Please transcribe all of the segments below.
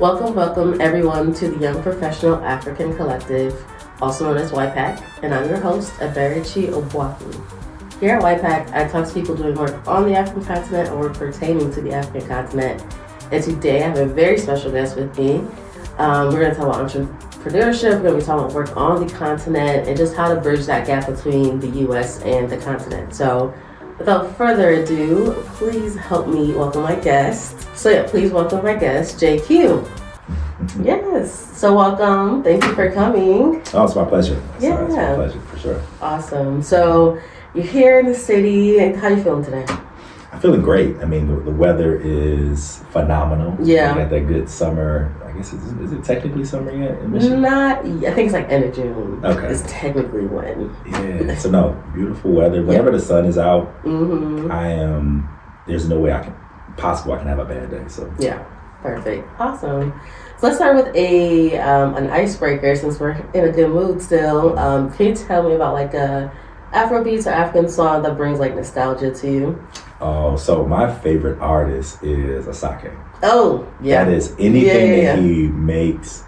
Welcome everyone to the Young Professional African Collective, also known as YPAC, and I'm your host, Eberichi Obwaku. Here at YPAC, I talk to people doing work on the African continent or pertaining to the African continent. And today I have a very special guest with me. We're going to talk about entrepreneurship, we're going to be talking about work on the continent, and just how to bridge that gap between the U.S. and the continent. So without further ado, please help me welcome my guest. Please welcome my guest, JQ. Yes. So welcome. Thank you for coming. Oh, it's my pleasure. Yeah. It's my pleasure, for sure. Awesome. So you're here in the city. How are you feeling today? I'm feeling great. I mean, the weather is phenomenal. Yeah. We got that good summer. I guess, is it technically summer yet in Michigan? I think it's like end of June. Okay. It's technically when. Yeah. So no, beautiful weather. Whenever the sun is out, there's no way I can have a bad day. So yeah. Perfect. Awesome. So let's start with an icebreaker since we're in a good mood still. Can you tell me about like a Afrobeats or African song that brings like nostalgia to you? Oh, so my favorite artist is Asake. Oh, yeah. That is anything that he makes.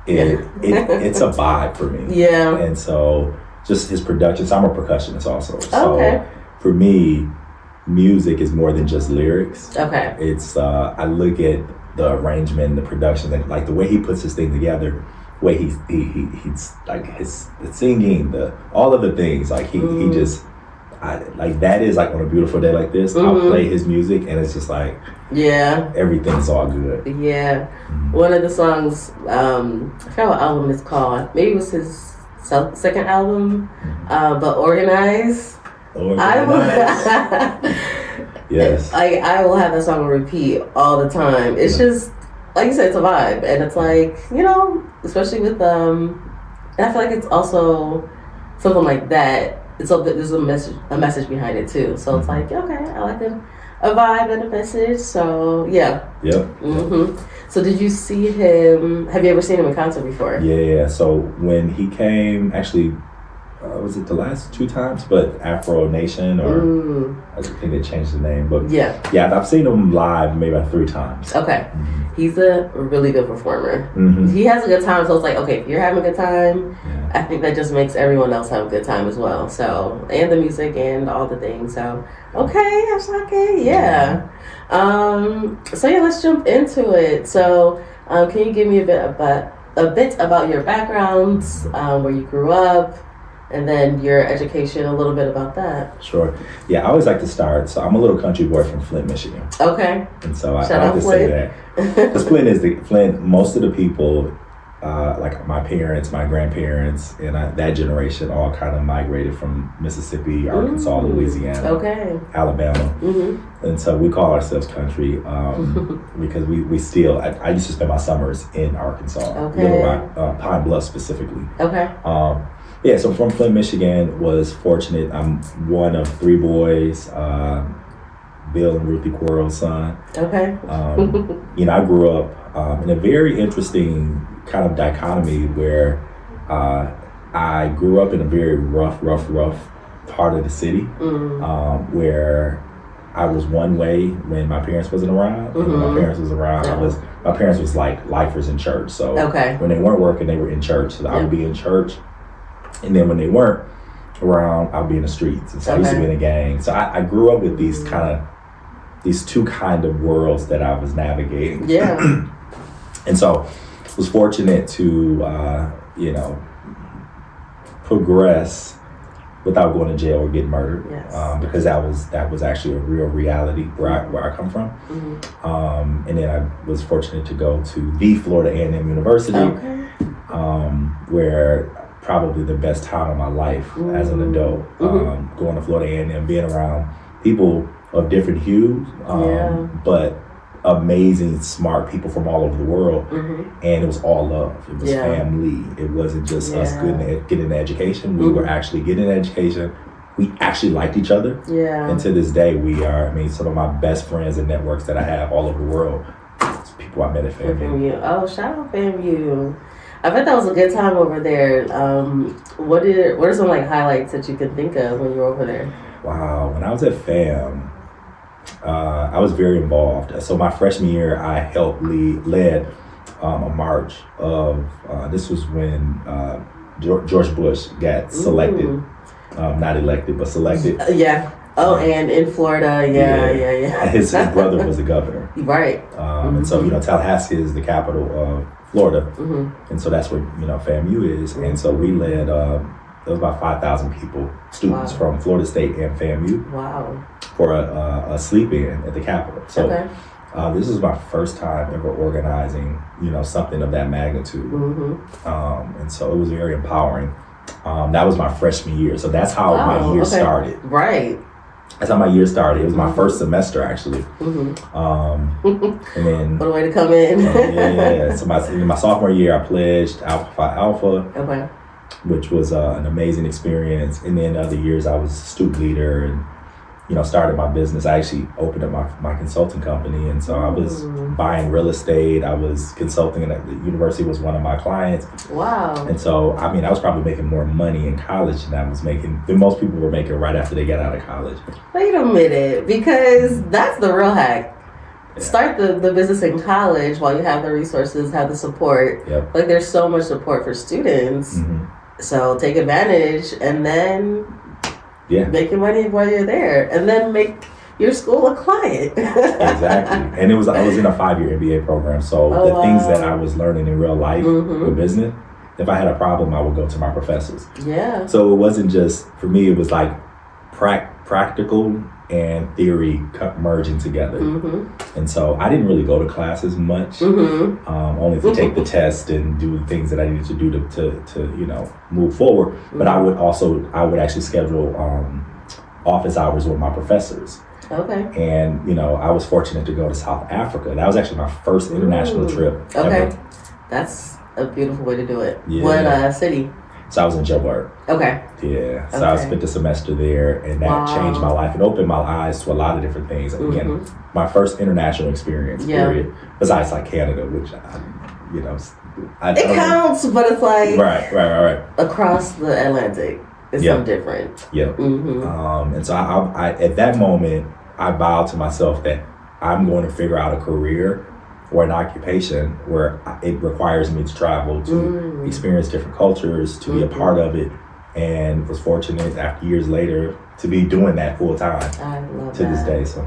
It's a vibe for me. Yeah. And so just his production. So I'm a percussionist also. Okay. So for me, music is more than just lyrics. Okay. It's I look at the arrangement, the production, and like the way he puts his thing together, the way he's like the singing, all of the things. Like he just like that is like on a beautiful day like this, I'll play his music and it's just like everything's all good. Yeah. One of the songs, I forgot what album it's called. Maybe it was his second album, but Organize. Yes. I will have that song on repeat all the time. It's just, like you said, it's a vibe. And it's like, especially with, and I feel like it's also something like that. It's so there's a message behind it too. So it's like, okay, I like a vibe and a message. So yeah. Yep. So did you see him, have you ever seen him in concert before? Yeah. So when he came, actually, was it the last two times? But Afro Nation, or I think they changed the name. But yeah, I've seen him live maybe about 3 times. Okay, he's a really good performer. He has a good time, so it's like, okay, if you're having a good time, I think that just makes everyone else have a good time as well. So, and the music and all the things. So, okay, that's okay. Yeah. So yeah, let's jump into it. So, can you give me a bit about your background, where you grew up? And then your education, a little bit about that. Sure. Yeah, I always like to start. So I'm a little country boy from Flint, Michigan. Okay. And so I like to say that. Because Flint, most of the people, like my parents, my grandparents, and that generation all kind of migrated from Mississippi, Arkansas, Louisiana, Alabama. And so we call ourselves country because we still, I used to spend my summers in Arkansas, Little Rock, Pine Bluff specifically. Okay. Yeah, so from Flint, Michigan, was fortunate. I'm one of 3 boys, Bill and Ruthie Quarles' son. Okay. I grew up in a very interesting kind of dichotomy where I grew up in a very rough part of the city where I was one way when my parents wasn't around. And when my parents was around, my parents was like lifers in church. So when they weren't working, they were in church. So I would be in church. And then when they weren't around, I'd be in the streets. And so I used to be in a gang. So I grew up with these two kind of worlds that I was navigating. Yeah. And so was fortunate to, progress without going to jail or getting murdered. Yes. Because that was actually a real reality where I come from. And then I was fortunate to go to the Florida A&M University, where probably the best time of my life as an adult, going to Florida A&M, being around people of different hues, but amazing, smart people from all over the world. And it was all love. It was family. It wasn't just us getting an education. We were actually getting an education. We actually liked each other. Yeah. And to this day, we are, some of my best friends and networks that I have all over the world, it's people I met at FAMU. Oh, shout out FAMU. I bet that was a good time over there. What are some like highlights that you can think of when you were over there? Wow, when I was at FAM, I was very involved. So my freshman year, I led a march of, this was when George Bush got selected, not elected, but selected. Yeah. Oh, and in Florida, yeah. His brother was the governor. Right. And so, Tallahassee is the capital of Florida. And so that's where, FAMU is. And so we led, there was about 5,000 people, students from Florida State and FAMU. Wow. For a sleep-in at the Capitol. So this was my first time ever organizing, something of that magnitude. And so it was very empowering. That was my freshman year. So that's how my year started. Right. That's how my year started. It was my first semester, actually. And then... What a way to come in. So my sophomore year, I pledged Alpha Phi Alpha, which was an amazing experience. And then other years, I was a student leader and started my business. I actually opened up my consulting company. And so I was buying real estate. I was consulting, and the university was one of my clients. Wow. And so, I was probably making more money in college than most people were making right after they got out of college. Wait a minute, because that's the real hack. Yeah. Start the business in college while you have the resources, have the support. Yep. Like there's so much support for students. So take advantage and then make your money while you're there, and then make your school a client. Exactly. And I was in a 5-year MBA program, so things that I was learning in real life with business, if I had a problem, I would go to my professors. Yeah. So it wasn't just, for me, it was like practical and theory merging together. And so I didn't really go to classes much, only to take the test and do the things that I needed to do to move forward. But I would actually schedule office hours with my professors. Okay. And I was fortunate to go to South Africa. That was actually my first international trip ever. That's a beautiful way to do it. Yeah. What city? So I was in Joburg. Okay. Yeah. So I spent a semester there, and that changed my life and opened my eyes to a lot of different things. Again, my first international experience, period. Besides like Canada, which it counts, but it's like right. Across the Atlantic, it's so different. Yeah. And so I at that moment, I vowed to myself that I'm going to figure out a career or an occupation where it requires me to travel, to experience different cultures, to be a part of it, and was fortunate after years later to be doing that full time. I love to this day. So,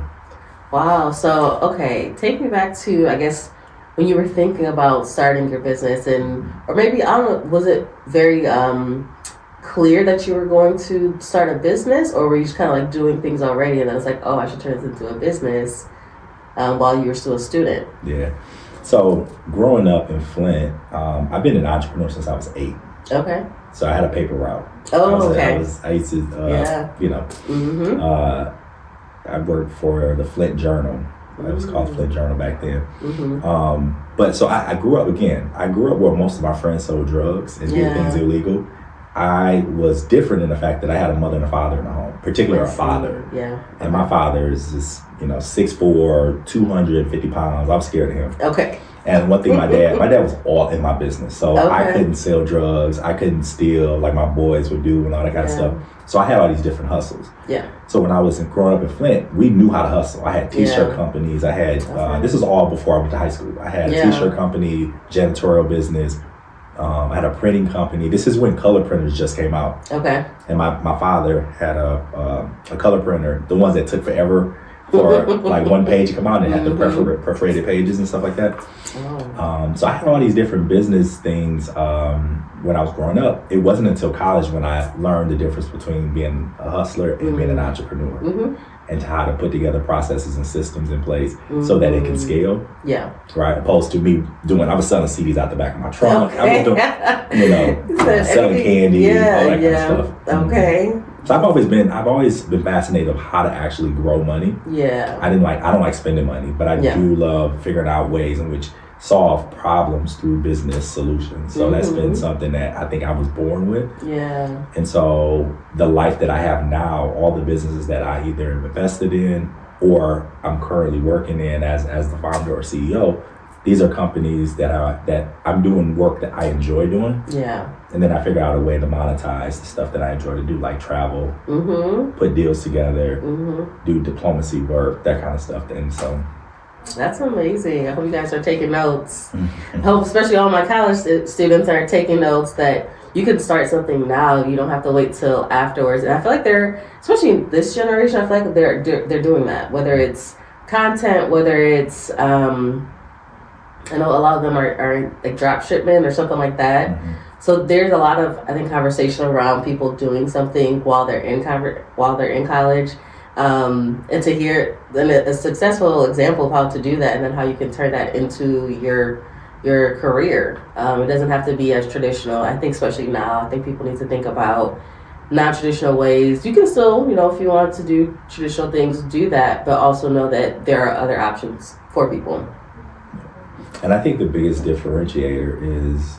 wow. So, okay, take me back to, I guess, when you were thinking about starting your business, or maybe, I don't know, was it very clear that you were going to start a business, or were you just kind of like doing things already and then it's like, oh, I should turn this into a business? While you were still a student? Yeah. So growing up in Flint, I've been an entrepreneur since I was 8. Okay. So I had a paper route. Oh, I used to, I worked for the Flint Journal. It was called Flint Journal back then. But so I grew up where most of my friends sold drugs and did things illegal. I was different in the fact that I had a mother and a father in the home, particularly a father. Yeah. And my father is just, 6'4", 250 pounds. I was scared of him. Okay. And one thing, my dad was all in my business. So I couldn't sell drugs. I couldn't steal like my boys would do and all that kind of stuff. So I had all these different hustles. Yeah. So when I was growing up in Flint, we knew how to hustle. I had t-shirt companies. I had, this was all before I went to high school. I had a t-shirt company, janitorial business. I had a printing company. This is when color printers just came out. Okay. And my father had a color printer, the ones that took forever for like one page to come out, and had the perforated pages and stuff like that. Oh. So I had all these different business things when I was growing up. It wasn't until college when I learned the difference between being a hustler and being an entrepreneur. And how to put together processes and systems in place so that it can scale. Yeah. Right. Opposed to me I was selling CDs out the back of my trunk. I was doing, selling candy, all that kind of stuff. Okay. So I've always been fascinated of how to actually grow money. Yeah. I don't like spending money, but I do love figuring out ways in which solve problems through business solutions. So that's been something that I think I was born with. Yeah. And so the life that I have now, all the businesses that I either invested in or I'm currently working in as the founder or CEO, these are companies that I'm doing work that I enjoy doing. Yeah. And then I figure out a way to monetize the stuff that I enjoy to do, like travel, put deals together, do diplomacy work, that kind of stuff. And so That's amazing. I hope you guys are taking notes. I hope especially all my college students are taking notes that you can start something now. You don't have to wait till afterwards. And I feel like especially in this generation, I feel like they're doing that. Whether it's content, whether it's, I know a lot of them are like drop shipment or something like that. Mm-hmm. So there's a lot of, I think, conversation around people doing something while they're in college. And to hear a successful example of how to do that, and then how you can turn that into your career. It doesn't have to be as traditional. I think especially now, I think people need to think about non-traditional ways. You can still, if you want to do traditional things, do that, but also know that there are other options for people. And I think the biggest differentiator is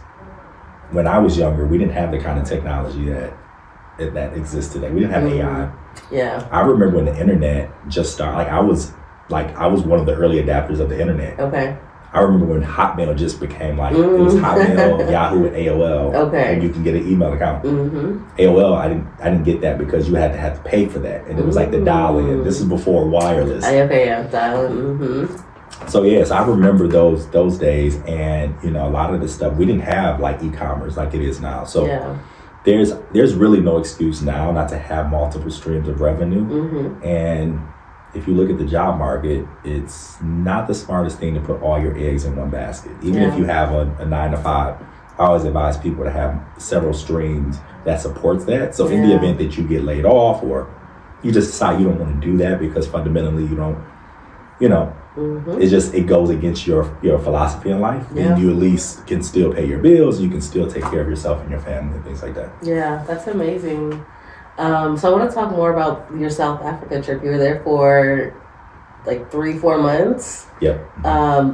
when I was younger, we didn't have the kind of technology that exists today. We didn't have AI. Yeah. I remember when the internet just started. I was one of the early adapters of the internet. Okay. I remember when Hotmail just became it was Hotmail, Yahoo, and AOL. Okay. And you can get an email account. Mm-hmm. AOL, I didn't get that because you had to pay for that, and it was like the dial-in. This is before wireless. Okay, yeah, dial-in. Mm-hmm. So yes, I remember those days, and a lot of the stuff we didn't have like e-commerce like it is now. So yeah. There's really no excuse now not to have multiple streams of revenue. Mm-hmm. And if you look at the job market, it's not the smartest thing to put all your eggs in one basket. Even if you have a 9-to-5, I always advise people to have several streams that supports that. So in the event that you get laid off, or you just decide you don't want to do that because fundamentally you don't, mm-hmm. it goes against your philosophy in life. Yeah. And you at least can still pay your bills. You can still take care of yourself and your family and things like that. Yeah, that's amazing. So I want to talk more about your South Africa trip. You were there for like 3-4 months. Yep.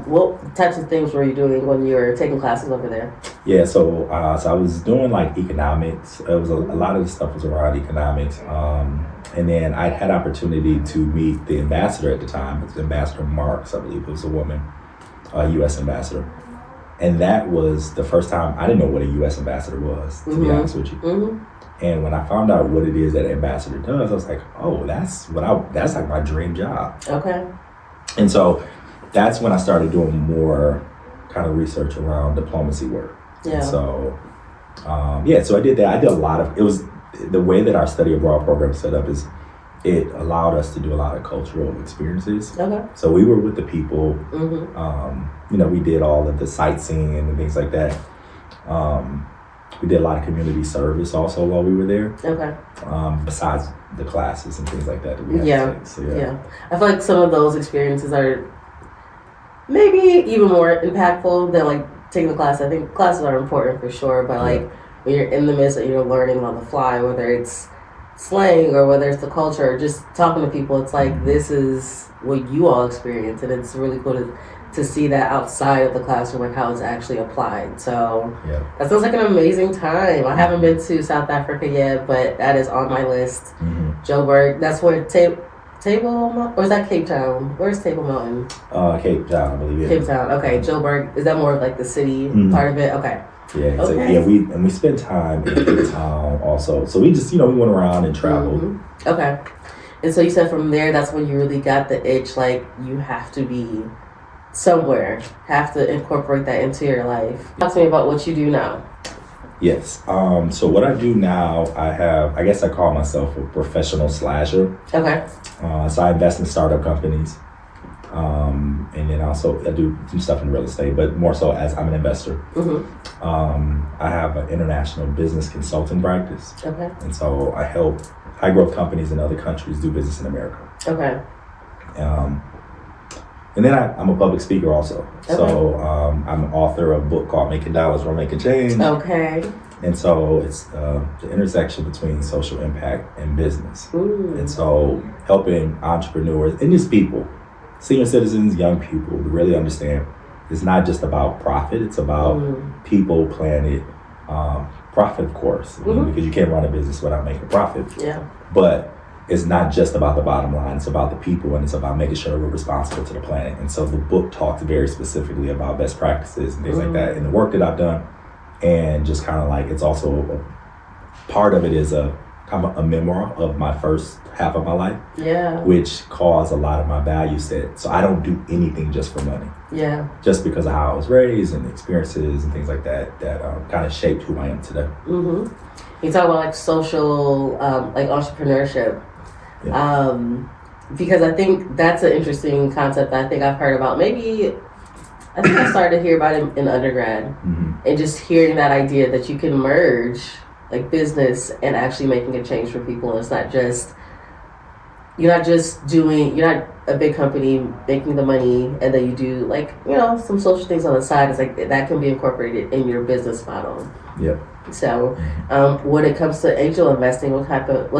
What types of things were you doing when you were taking classes over there? Yeah, so I was doing like economics. It was a lot of the stuff was around economics. And then I had opportunity to meet the ambassador at the time. It was Ambassador Marks, I believe it was a woman, U.S. ambassador. And that was the first time I didn't know what a U.S. ambassador was, to be honest with you. Mm-hmm. And when I found out what it is that an ambassador does, I was like, oh, that's like my dream job. Okay. And so that's when I started doing more kind of research around diplomacy work. Yeah. And so, so I did that. I did a lot of, it was the way that our study abroad program is set up is it allowed us to do a lot of cultural experiences. Okay. So we were with the people, mm-hmm. We did all of the sightseeing and things like that. We did a lot of community service also while we were there. Okay. Besides the classes and things like that we had to take. So, yeah. I feel like some of those experiences are maybe even more impactful than like taking the class. I think classes are important for sure, but like when you're in the midst of you're learning on the fly, whether it's slang or whether it's the culture, or just talking to people, it's like this is what you all experience, and it's really cool to see that outside of the classroom, like how it's actually applied. So that sounds like an amazing time. I haven't been to South Africa yet, but that is on my list. Mm-hmm. Joburg, that's where Table, or is that Cape Town? Where's Table Mountain? Cape Town, I believe. Cape Town, okay. Joburg, is that more of like the city part of it? Okay. Yeah, okay. So, we spent time in Cape Town also. So we just, we went around and traveled. Mm-hmm. Okay. And so you said from there, that's when you really got the itch, like you have to be somewhere, have to incorporate that into your life. Talk to me about what you do now. Yes. So what I do now, I guess I call myself a professional slasher. Okay. So I invest in startup companies. And then also I do some stuff in real estate, but more so as I'm an investor. Mm-hmm. I have an international business consulting practice. Okay. And so I help high growth companies in other countries do business in America. Okay. And then I'm a public speaker also. Okay. So I'm an author of a book called Making Dollars or Making Change. Okay. And so it's the intersection between social impact and business. Ooh. And so helping entrepreneurs and just people, senior citizens, young people, to really understand it's not just about profit, it's about people, planet, profit, of course, because you can't run a business without making a profit. Yeah. But it's not just about the bottom line, it's about the people, and it's about making sure we're responsible to the planet. And so the book talks very specifically about best practices and things like that in the work that I've done. And just kind of like, it's also part of it is a kind of a memoir of my first half of my life. Yeah. Which caused a lot of my value set. So I don't do anything just for money. Yeah. Just because of how I was raised and experiences and things like that kind of shaped who I am today. Mm-hmm. You talk about like social, like entrepreneurship. Yeah. Because I think that's an interesting concept that I think I've heard about. I think I started to hear about it in undergrad, and just hearing that idea that you can merge like business and actually making a change for people. And it's not just, you're not a big company making the money and then you do like, some social things on the side. It's like that can be incorporated in your business model. Yep. So when it comes to angel investing, what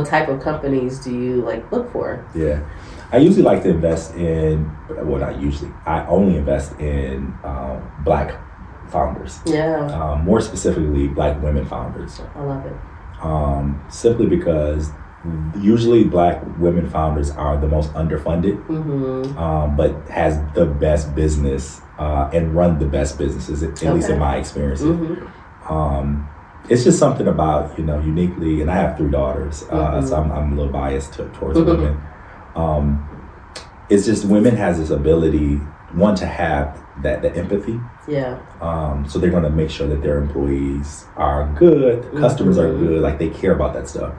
type of companies do you like look for? Yeah. I usually like to invest in, well, not usually, I only invest in Black founders. Yeah. More specifically, Black women founders. I love it. Simply because usually Black women founders are the most underfunded, but has the best business and run the best businesses, at least in my experience. It's just something about, uniquely, and I have 3 daughters, so I'm a little biased towards women. It's just women has this ability, one, to have the empathy. Yeah. So they're going to make sure that their employees are good, customers are good, like they care about that stuff.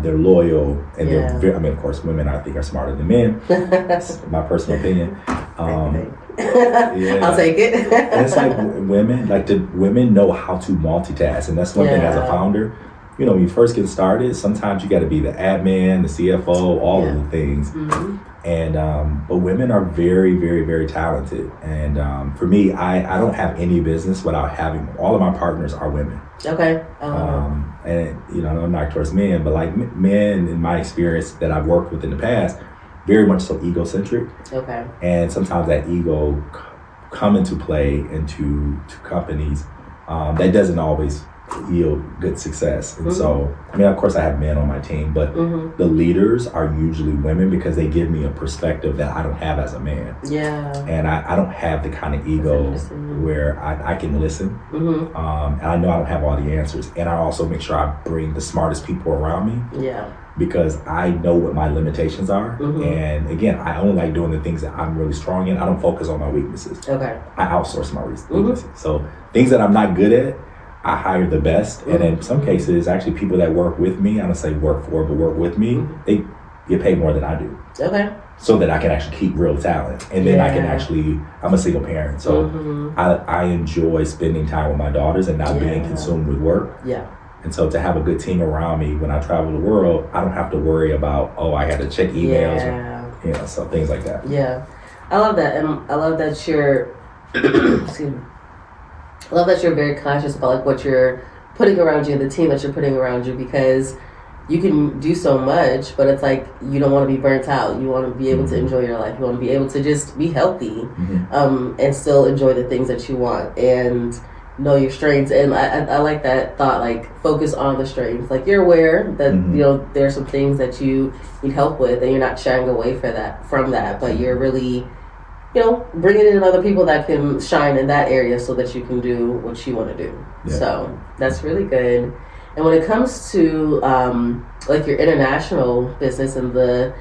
They're loyal, and they're very, of course, women I think are smarter than men. That's my personal opinion. I'll take it. And it's like women know how to multitask, and that's one thing as a founder. When you first get started, sometimes you got to be the admin, the CFO, all of the things. And but women are very, very, very talented. And for me, I don't have any business without having, all of my partners are women. Okay. And I'm not towards men, but like men in my experience that I've worked with in the past, very much so egocentric. Okay. And sometimes that ego come into play into companies that doesn't always yield good success. And so, of course I have men on my team, but the leaders are usually women because they give me a perspective that I don't have as a man. Yeah. And I don't have the kind of ego where I can listen. And I know I don't have all the answers. And I also make sure I bring the smartest people around me. Yeah. Because I know what my limitations are. And again, I only like doing the things that I'm really strong in. I don't focus on my weaknesses. Okay. I outsource my weaknesses. So things that I'm not good at, I hire the best. And in some cases, actually people that work with me, I don't say work for, but work with me, they get paid more than I do. Okay. So that I can actually keep real talent. And then I can actually, I'm a single parent. So I enjoy spending time with my daughters and not being consumed with work. Yeah. And so to have a good team around me when I travel the world, I don't have to worry about, I got to check emails or, so things like that. Yeah. I love that. And I love that you're, excuse me. I love that you're very conscious about like what you're putting around you, the team that you're putting around you, because you can do so much, but it's like you don't want to be burnt out. You want to be able to enjoy your life. You want to be able to just be healthy, and still enjoy the things that you want and know your strengths. And I like that thought, like focus on the strengths. Like you're aware that there are some things that you need help with, and you're not shying away from that, but you're really bringing in other people that can shine in that area so that you can do what you want to do. Yeah. So that's really good. And when it comes to like your international business and the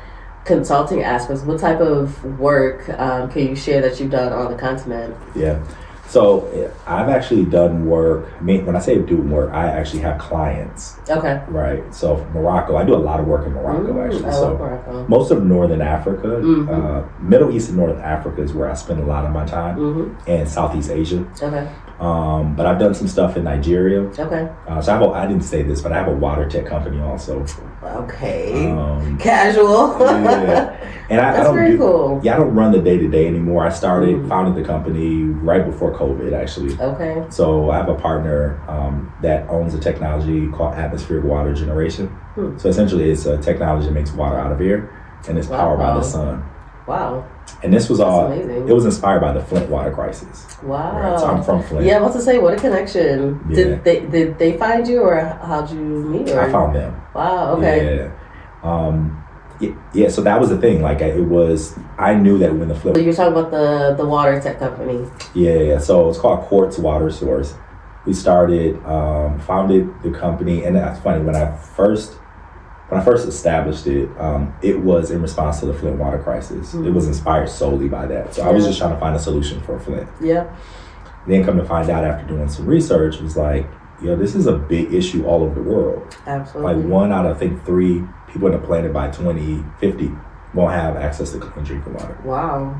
consulting aspects, what type of work can you share that you've done on the continent? Yeah. So I've actually done work. When I say doing work, I actually have clients. Okay. Right. So Morocco, I do a lot of work in Morocco actually. I love Morocco. Most of Northern Africa, Middle East and Northern Africa is where I spend a lot of my time, and Southeast Asia. Okay. But I've done some stuff in Nigeria. Okay. So I didn't say this, but I have a water tech company also. Okay. Casual. Yeah. And That's very cool. Yeah, I don't run the day-to-day anymore. I founded the company right before COVID, actually. Okay. So I have a partner that owns a technology called atmospheric water generation. So essentially it's a technology that makes water out of air, and it's powered by the sun. Wow. And this was amazing. It was inspired by the Flint water crisis. Wow. Right? So I'm from Flint. Yeah, I was to say, what a connection. Yeah. Did they find you, or how'd you meet? Or? I found them. Wow, okay. Yeah. So that was the thing. Like I knew that when the Flint. So you were talking about the water tech company. Yeah. So it's called Quarles Water Source. We started, founded the company, and that's funny. When I first when I first established it, it was in response to the Flint water crisis. It was inspired solely by that. So I was just trying to find a solution for Flint. Yeah. Then come to find out after doing some research, was like, this is a big issue all over the world. Absolutely. Like 1 out of, I think, 3 people on the planet by 2050 won't have access to clean drinking water. Wow.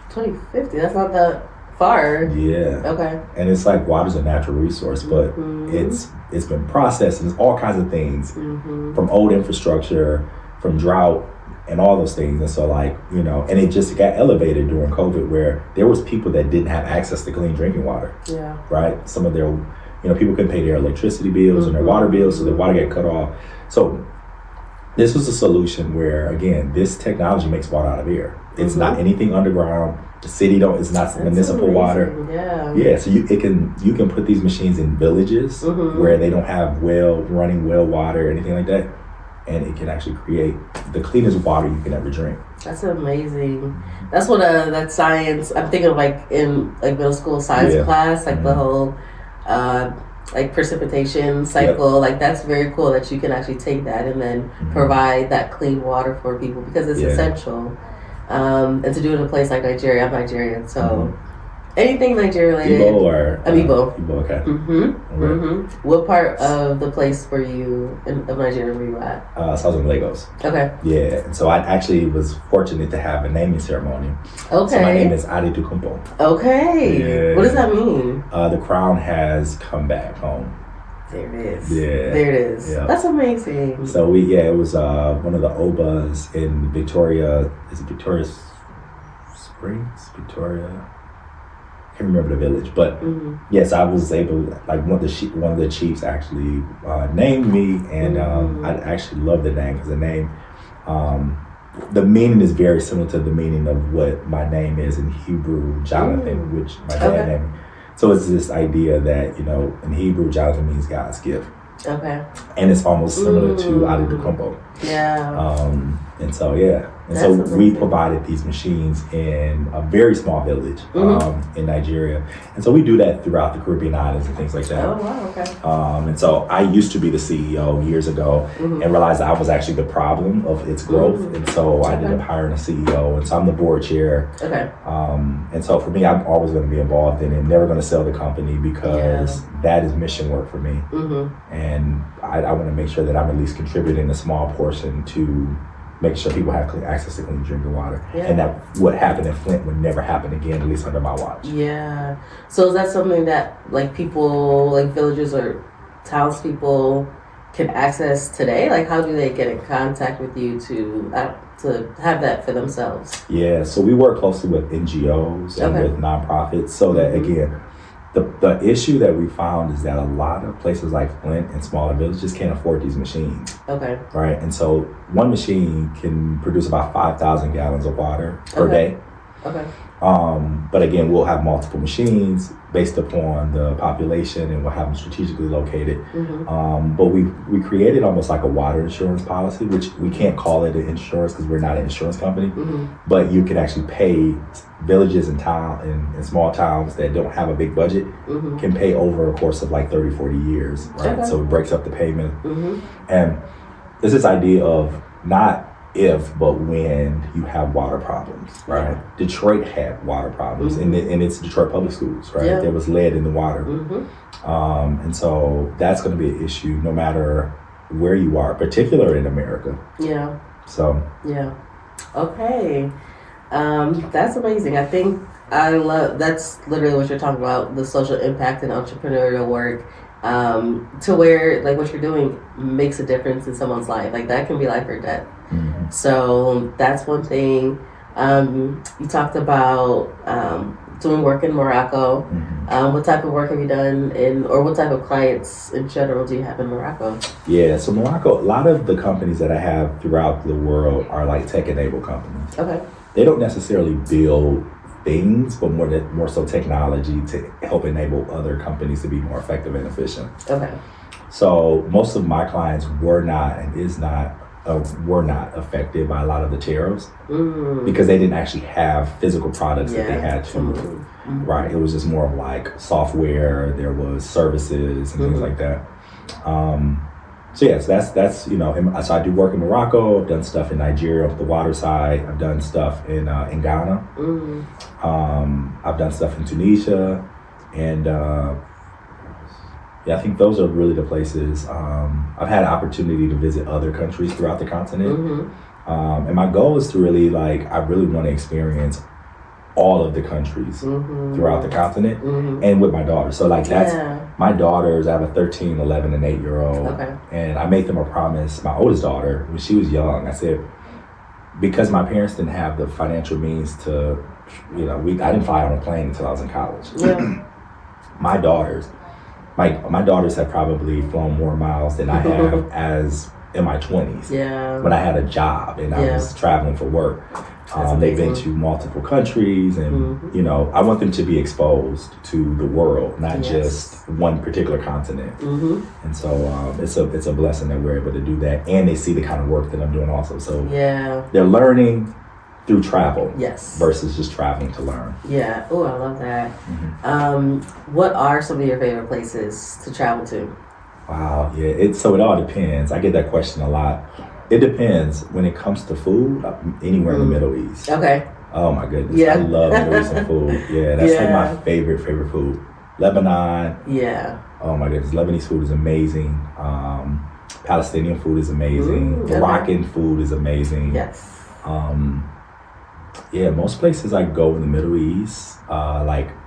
2050, that's not that far. Yeah. Okay. And it's like water's a natural resource, but it's been processed and it's all kinds of things from old infrastructure, from drought, and all those things. And so like, and it just got elevated during COVID where there was people that didn't have access to clean drinking water. Yeah. Right? Some of their, people couldn't pay their electricity bills and their water bills, so their water got cut off. So this was a solution where, again, this technology makes water out of air. It's not anything underground. The city it's not municipal water. Yeah. Yeah, so you can put these machines in villages where they don't have running well water or anything like that. And it can actually create the cleanest water you can ever drink. That's amazing. That's what that science, I'm thinking of like in like middle school science class, like the whole like precipitation cycle. Like that's very cool that you can actually take that and then provide that clean water for people because it's essential. And to do it in a place like Nigeria, I'm Nigerian, so anything Nigeria related. Igbo or? I'm Igbo. Igbo, okay. What part of the place of Nigeria were you at? So I was in Lagos. Okay. Yeah, and so I actually was fortunate to have a naming ceremony. Okay. So my name is Adetukumpo. Okay. Yeah. What does that mean? The crown has come back home. There it is. Yeah. There it is. Yeah. That's amazing. So it was one of the Obas in Victoria. Is it Victoria Springs? Victoria? I can't remember the village, but yes, I was able. Like one of the chiefs actually named me, and I actually love the name because the name, the meaning is very similar to the meaning of what my name is in Hebrew, Jonathan, which my dad named me. So it's this idea that, in Hebrew, Jonathan means God's gift. Okay. And it's almost similar to Adetukumpo. Yeah. And so, we provided these machines in a very small village in Nigeria. And so we do that throughout the Caribbean islands and things like that. Oh, wow, okay. And so I used to be the CEO years ago and realized I was actually the problem of its growth. And so I ended up hiring a CEO. And so I'm the board chair. Okay. And so for me, I'm always going to be involved in it. I'm never going to sell the company because that is mission work for me. And I want to make sure that I'm at least contributing a small portion to make sure people have access to clean drinking water. Yeah. And that what happened in Flint would never happen again, at least under my watch. Yeah. So is that something that like people, like villagers or townspeople can access today? Like how do they get in contact with you to have that for themselves? Yeah, so we work closely with NGOs and with nonprofits so that, again, the issue that we found is that a lot of places like Flint and smaller villages can't afford these machines. Okay. Right? And so one machine can produce about 5,000 gallons of water per day. Okay. But again, we'll have multiple machines based upon the population and we'll have them strategically located. But we created almost like a water insurance policy, which we can't call it an insurance because we're not an insurance company. But you can actually pay villages and small towns that don't have a big budget can pay over a course of like 30, 40 years. Right? Okay. So it breaks up the payment. And there's this idea of not if, but when you have water problems, right? Yeah. Detroit had water problems, and it's Detroit public schools, right? Yeah. There was lead in the water. And so that's going to be an issue no matter where you are, particularly in America. Yeah. So. Yeah. Okay. That's amazing. I think that's literally what you're talking about, the social impact and entrepreneurial work. To where like what you're doing makes a difference in someone's life. Like that can be life or death. So that's one thing. You talked about doing work in Morocco. What type of work have you done or what type of clients in general do you have in Morocco? Yeah, so Morocco, a lot of the companies that I have throughout the world are like tech-enabled companies. Okay. They don't necessarily build things, but more so technology to help enable other companies to be more effective and efficient. Okay. So most of my clients were not affected by a lot of the tariffs because they didn't actually have physical products that they had to. Right. It was just more of like software. There was services and things like that. So yes, that's so I do work in Morocco. I've done stuff in Nigeria up the water side. I've done stuff in Ghana. I've done stuff in Tunisia, and I think those are really the places. I've had an opportunity to visit other countries throughout the continent, and my goal is to really I really want to experience all of the countries throughout the continent, and with my daughter. So that's my daughters. I have a 13, 11, and 8-year-old. Okay. And I made them a promise. My oldest daughter, when she was young, I said, because my parents didn't have the financial means to, I didn't fly on a plane until I was in college. Yeah. My daughters have probably flown more miles than I have as in my 20s. Yeah. When I had a job and I was traveling for work. They've been to multiple countries, and I want them to be exposed to the world, not just one particular continent. And so it's a blessing that we're able to do that, and they see the kind of work that I'm doing also. So they're learning through travel, versus just traveling to learn. Yeah. Oh, I love that. What are some of your favorite places to travel to? Wow. Yeah. It all depends. I get that question a lot. It depends. When it comes to food, anywhere in the Middle East. Okay. Oh my goodness. Yeah. I love Middle Eastern food. Yeah, that's my favorite food. Lebanon. Yeah. Oh my goodness. Lebanese food is amazing. Palestinian food is amazing. Moroccan food is amazing. Yes. Most places I go in the Middle East,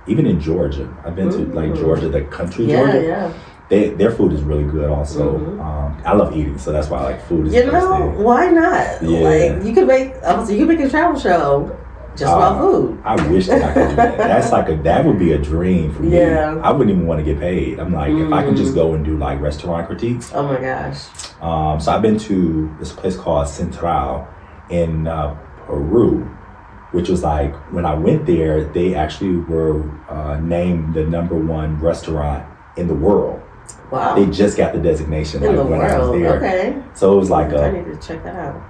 even in Georgia. I've been to Georgia, the country Georgia. Yeah. Their food is really good also. I love eating, so that's why food is the first thing. Why not? Yeah. You could make a travel show just about food. I wish that I could do that. That's that would be a dream for me. Yeah. I wouldn't even want to get paid. I'm if I could just go and do restaurant critiques. Oh my gosh. So I've been to this place called Central in Peru, which was when I went there, they actually were named the #1 restaurant in the world. Wow. They just got the designation in the when world. I was there. Okay. So it was I need to check that out.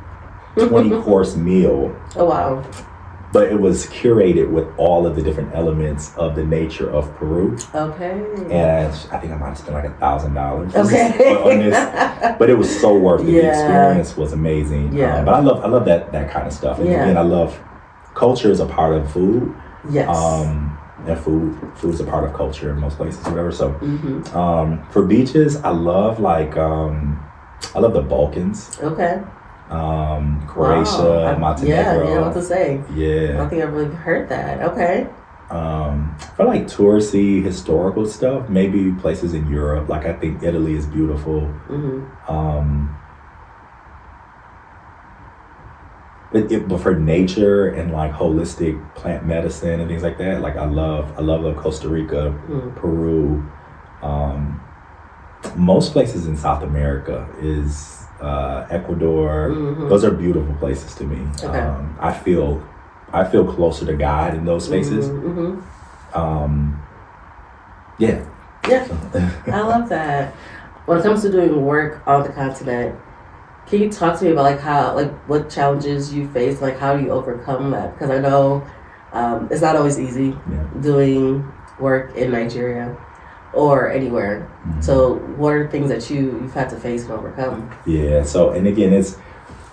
20-course meal. Oh wow. But it was curated with all of the different elements of the nature of Peru. Okay. And I think I might have spent $1,000. Okay. on this. But it was so worth it. The experience was amazing. Yeah. But I love that kind of stuff. And again, I love culture is a part of food. Yes. And food's a part of culture in most places, whatever. So, for beaches, I love the Balkans. Okay. Croatia, Montenegro. Yeah, what to say. Yeah. I don't think I've really heard that. Okay. For touristy, historical stuff, maybe places in Europe. I think Italy is beautiful. But for nature and holistic plant medicine and things like that, I love Costa Rica, Peru. Most places in South America is Ecuador. Those are beautiful places to me. Okay. I feel closer to God in those spaces. Yeah. I love that. When it comes to doing work on the continent, can you talk to me about how what challenges you face, how do you overcome that? Because I know it's not always easy doing work in Nigeria or anywhere. So what are things that you've had to face and overcome? Yeah. So, and again,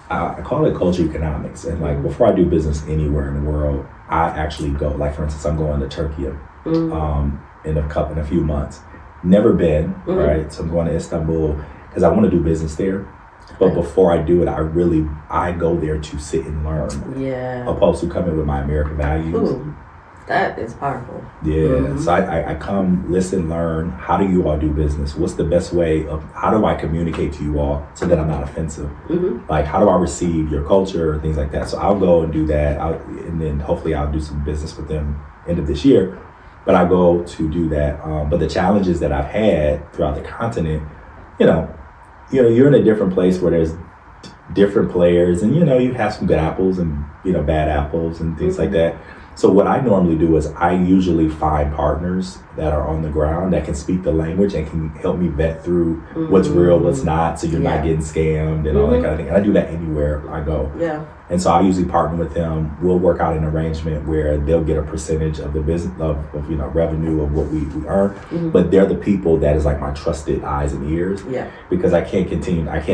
I call it culture economics. And before I do business anywhere in the world, I actually go. For instance, I'm going to Turkey in a few months. Never been, right? So I'm going to Istanbul because I want to do business there. But before I do it, I go there to sit and learn. Yeah. Opposed to coming with my American values. Ooh, that is powerful. Yeah. So I come, listen, learn. How do you all do business? What's the best way of, how do I communicate to you all so that I'm not offensive? How do I receive your culture and things like that? So I'll go and do that. And then hopefully I'll do some business with them end of this year. But I go to do that. But the challenges that I've had throughout the continent, you're in a different place where there's different players, and you have some good apples and bad apples and things like that. So what I normally do is I usually find partners that are on the ground that can speak the language and can help me vet through what's real, what's not, so you're not getting scammed and all that kind of thing. And I do that anywhere I go. Yeah. And so I usually partner with them. We'll work out an arrangement where they'll get a percentage of the business of revenue of what we earn. But they're the people that is like my trusted eyes and ears. Yeah. Because I can't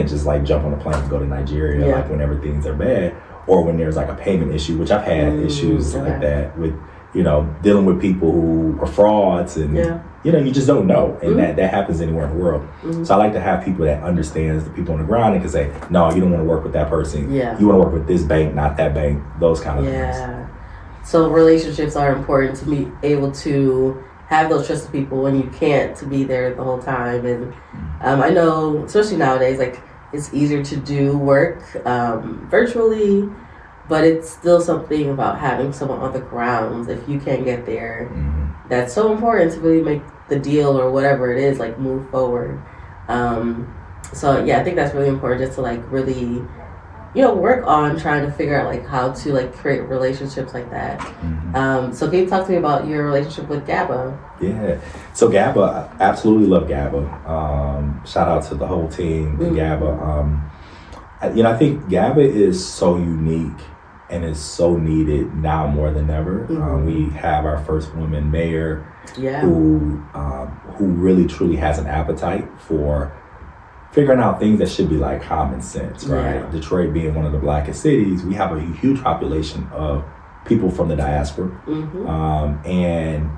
just like jump on a plane and go to Nigeria like whenever things are bad, or when there's like a payment issue, which I've had issues like that with, dealing with people who are frauds and, you just don't know. And that happens anywhere in the world. So I like to have people that understands the people on the ground and can say, no, you don't want to work with that person. Yeah. You want to work with this bank, not that bank, those kind of things. So relationships are important to be able to have those trusted people when you can't to be there the whole time. And I know, especially nowadays, like it's easier to do work virtually, but it's still something about having someone on the ground. If you can't get there, that's so important to really make the deal or whatever it is, like move forward. So I think that's really important, just to like really, work on trying to figure out like how to like create relationships like that. So can you talk to me about your relationship with GABA? Yeah. So GABA, I absolutely love GABA. Shout out to the whole team at GABA. I think GABA is so unique and is so needed now more than ever. We have our first woman mayor who really truly has an appetite for figuring out things that should be like common sense, right? Yeah. Detroit being one of the blackest cities, we have a huge population of people from the diaspora. And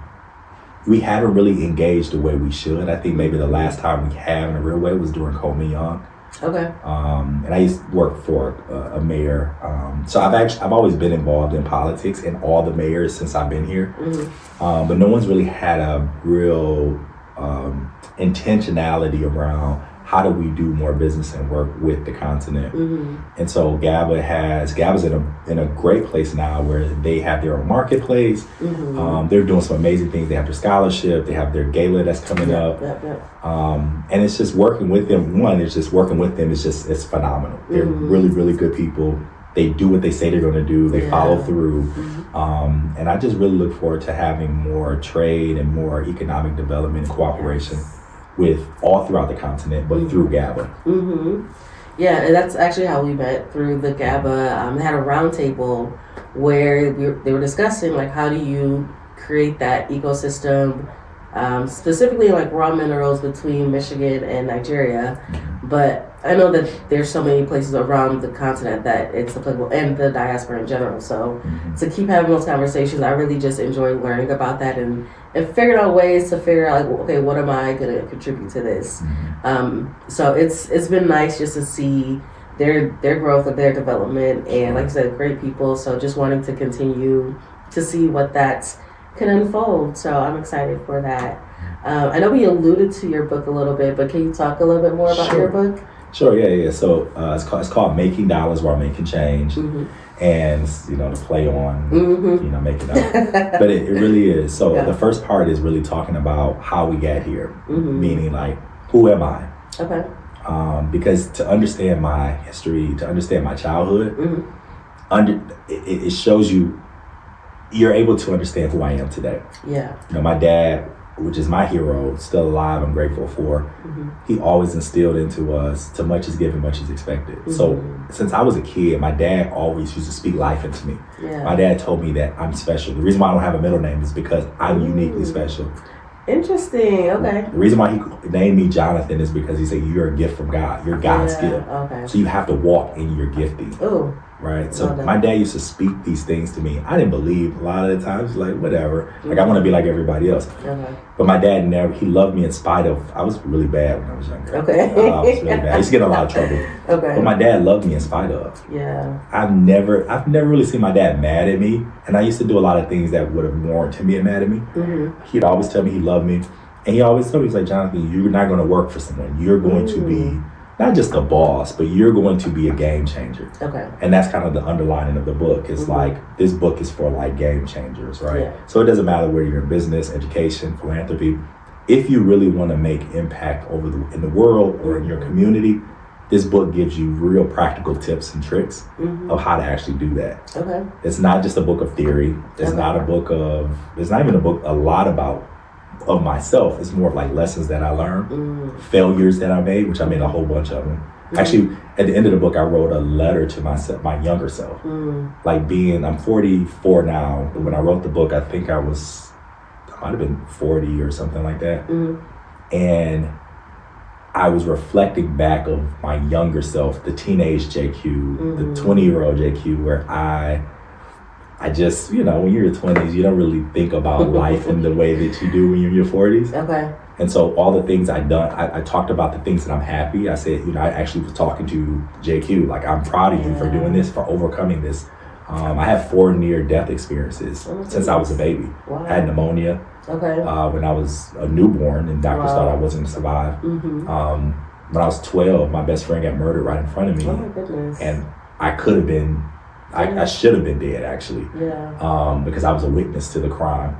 we haven't really engaged the way we should. I think maybe the last time we have in a real way was during Coleman Young. Okay. And I used to work for a mayor. So I've always been involved in politics and all the mayors since I've been here. But no one's really had a real intentionality around how do we do more business and work with the continent. And so GABA's in a great place now where they have their own marketplace. They're doing some amazing things. They have their scholarship, they have their gala that's coming up. And it's just working with them. It's phenomenal. They're really, really good people. They do what they say they're going to do. They follow through. And I just really look forward to having more trade and more economic development and cooperation with all throughout the continent, but through GABA. Yeah, and that's actually how we met, through the GABA. They had a roundtable where they were discussing like how do you create that ecosystem, specifically like raw minerals between Michigan and Nigeria. But I know that there's so many places around the continent that it's applicable, and the diaspora in general. So to keep having those conversations, I really just enjoy learning about that and figuring out ways to figure out like, okay, what am I going to contribute to this? So it's been nice just to see their growth and their development, and like I said, great people. So just wanting to continue to see what that can unfold. So I'm excited for that. I know we alluded to your book a little bit, but can you talk a little bit more about your book? Sure, yeah. So it's called Making Dollars While Making Change, and to play on making dollars. But it really is. So the first part is really talking about how we got here, meaning like who am I? Okay. Because to understand my history, to understand my childhood, it shows you're able to understand who I am today. Yeah. My dad, which is my hero, still alive, I'm grateful for. He always instilled into us, to much is given, much is expected. So since I was a kid, my dad always used to speak life into me. My dad told me that I'm special. The reason why I don't have a middle name is because I'm uniquely special. Interesting, okay. The reason why he named me Jonathan is because he said you're a gift from God. You're God's gift. Okay. So you have to walk in your gifting. Oh. Right. So my dad used to speak these things to me. I didn't believe a lot of the times, like whatever. Like I want to be like everybody else. But my dad he loved me in spite of, I was really bad when I was younger. Okay. I was really bad. I used to get in a lot of trouble. Okay. But my dad loved me in spite of. Yeah. I've never really seen my dad mad at me. And I used to do a lot of things that would have warranted him being mad at me. He'd always tell me he loved me. And he always told me, he's like, Jonathan, you're not going to work for someone. You're going to be not just a boss, but you're going to be a game changer. Okay. And that's kind of the underlining of the book. It's like, this book is for like game changers, right? Yeah. So it doesn't matter whether you're in business, education, philanthropy. If you really want to make impact in the world or in your community, this book gives you real practical tips and tricks of how to actually do that. Okay. It's not just a book of theory. It's not a book of, it's not even a book a lot about of myself. It's more of like lessons that I learned, failures that I made, which I made a whole bunch of them. Actually, at the end of the book, I wrote a letter to myself, my younger self. Like I'm 44 now, but when I wrote the book, I think I might have been 40 or something like that. And I was reflecting back of my younger self, the teenage JQ, the 20-year-old JQ, where I just, when you're in your 20s, you don't really think about life in the way that you do when you're in your 40s. Okay. And so all the things I've done, I talked about the things that I'm happy. I said, I actually was talking to JQ, like, I'm proud of you for doing this, for overcoming this. I have 4 near-death experiences since I was a baby. Wow. I had pneumonia when I was a newborn, and doctors thought I wasn't going to survive. When I was 12, my best friend got murdered right in front of me. Oh my goodness. And I could have been, I should have been dead, actually, because I was a witness to the crime.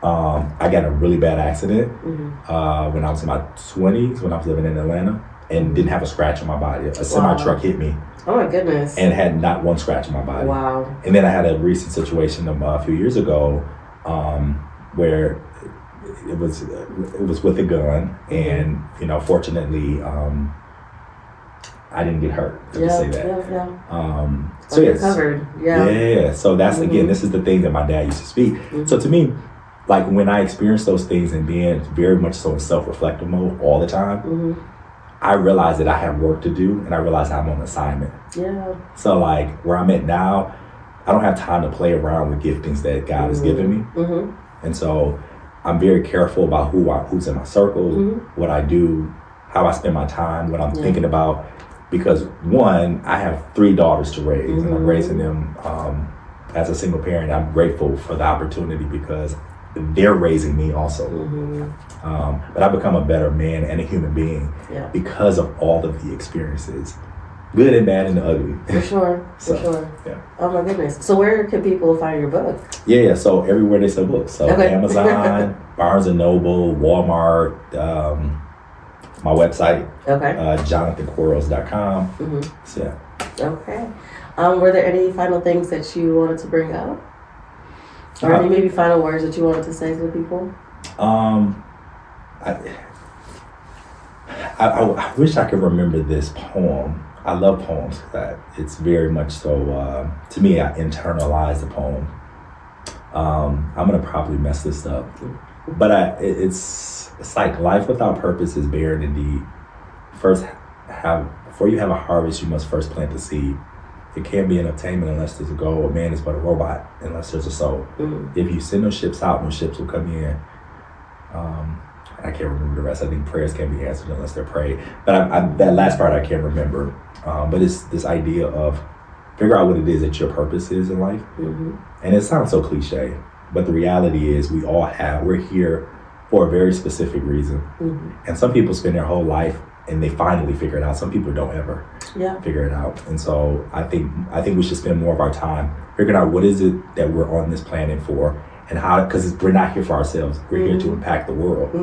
I got in a really bad accident when I was in my 20s, when I was living in Atlanta, and didn't have a scratch on my body. A semi-truck hit me. Oh my goodness. And had not one scratch on my body. Wow. And then I had a recent situation a few years ago where it was with a gun, and fortunately I didn't get hurt. To say that. So yes, covered. Yeah. So that's again, this is the thing that my dad used to speak. So to me, like when I experience those things and being very much so in self-reflective mode all the time, I realize that I have work to do, and I realize I'm on assignment. Yeah. So like where I'm at now, I don't have time to play around with giftings that God has given me. And so I'm very careful about who's in my circle, what I do, how I spend my time, what I'm thinking about. Because one, I have 3 daughters to raise, and I'm raising them as a single parent. I'm grateful for the opportunity because they're raising me also. But I've become a better man and a human being because of all of the experiences, good and bad and ugly. For sure. Yeah. Oh my goodness. So where can people find your book? Yeah. So everywhere they sell books. So Amazon, Barnes & Noble, Walmart, my website, jonathanquarles.com. So, yeah. Okay. Were there any final things that you wanted to bring up? Or any maybe final words that you wanted to say to the people? I wish I could remember this poem. I love poems. It's very much so, to me, I internalize the poem. I'm going to probably mess this up. But it's like life without purpose is barren indeed. Before you have a harvest, you must first plant the seed. It can't be an obtainment unless there's a goal. A man is but a robot unless there's a soul. If you send no ships out, no ships will come in. I can't remember the rest. I think prayers can't be answered unless they're prayed. But that last part I can't remember. But it's this idea of figure out what it is that your purpose is in life. And it sounds so cliche, but the reality is we're here for a very specific reason. And some people spend their whole life and they finally figure it out. Some people don't ever figure it out. And so I think we should spend more of our time figuring out what is it that we're on this planet for, and how, because we're not here for ourselves. We're here to impact the world.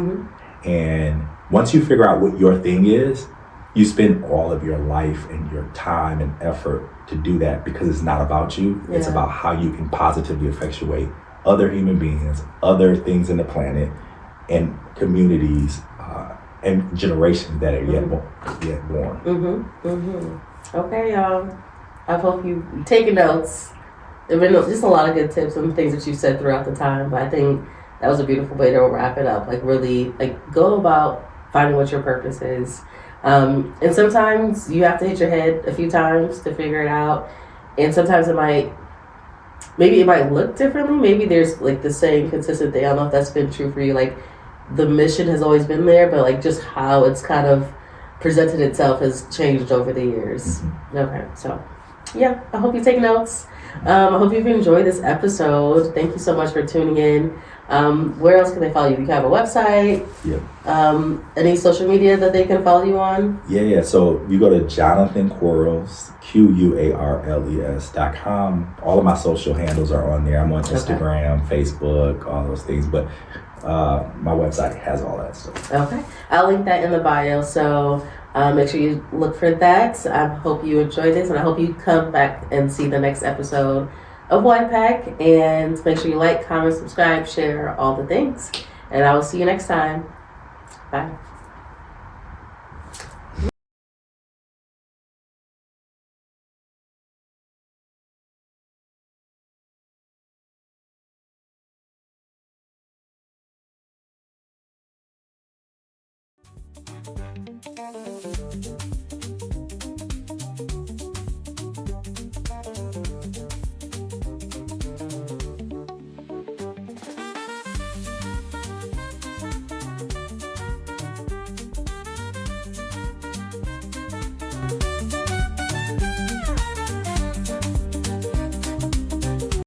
And once you figure out what your thing is, you spend all of your life and your time and effort to do that, because it's not about you. It's about how you can positively effectuate other human beings, other things in the planet, and communities, and generations that are yet born. Okay, y'all. I hope you taking notes. There have been just a lot of good tips and things that you said throughout the time, but I think that was a beautiful way to wrap it up. Like really, go about finding what your purpose is. And sometimes you have to hit your head a few times to figure it out. And sometimes it might look differently. Maybe there's the same consistent thing. I don't know if that's been true for you. The mission has always been there, but just how it's kind of presented itself has changed over the years. Okay, so yeah, I hope you take notes. I hope you've enjoyed this episode. Thank you so much for tuning in. Where else can they follow you? You have a website? Any social media that they can follow you on? Yeah. So you go to Jonathan Quarles, QUARLES.com. All of my social handles are on there. I'm on Instagram, Facebook, all those things. But my website has all that stuff. Okay. I'll link that in the bio. So Make sure you look for that. I hope you enjoyed this, and I hope you come back and see the next episode of YPAC. And make sure you like, comment, subscribe, share, all the things. And I will see you next time. Bye.